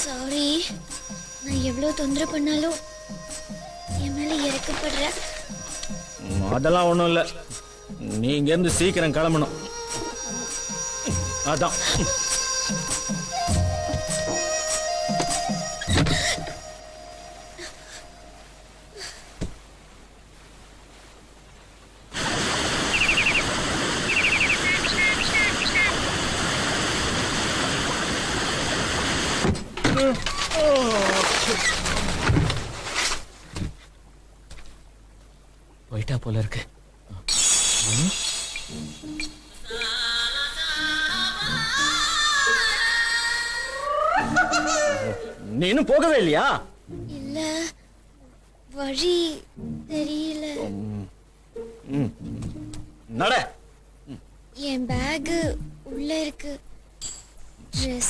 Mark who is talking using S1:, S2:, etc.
S1: Sorry, நான் எவ்வளவு தொந்தரவு பண்ணாலும் என் மேல இறக்கப்படுற.
S2: அதெல்லாம் ஒண்ணும் இல்ல, நீ இங்க இருந்து சீக்கிரம் கிளம்பணும். அதான்
S3: போயிட்டா போல இருக்கு.
S2: நீ இன்னும் போகவே இல்லையா?
S1: இல்ல, வழி தெரியல.
S2: நட.
S1: என் பேக் உள்ள இருக்கு. ட்ரெஸ்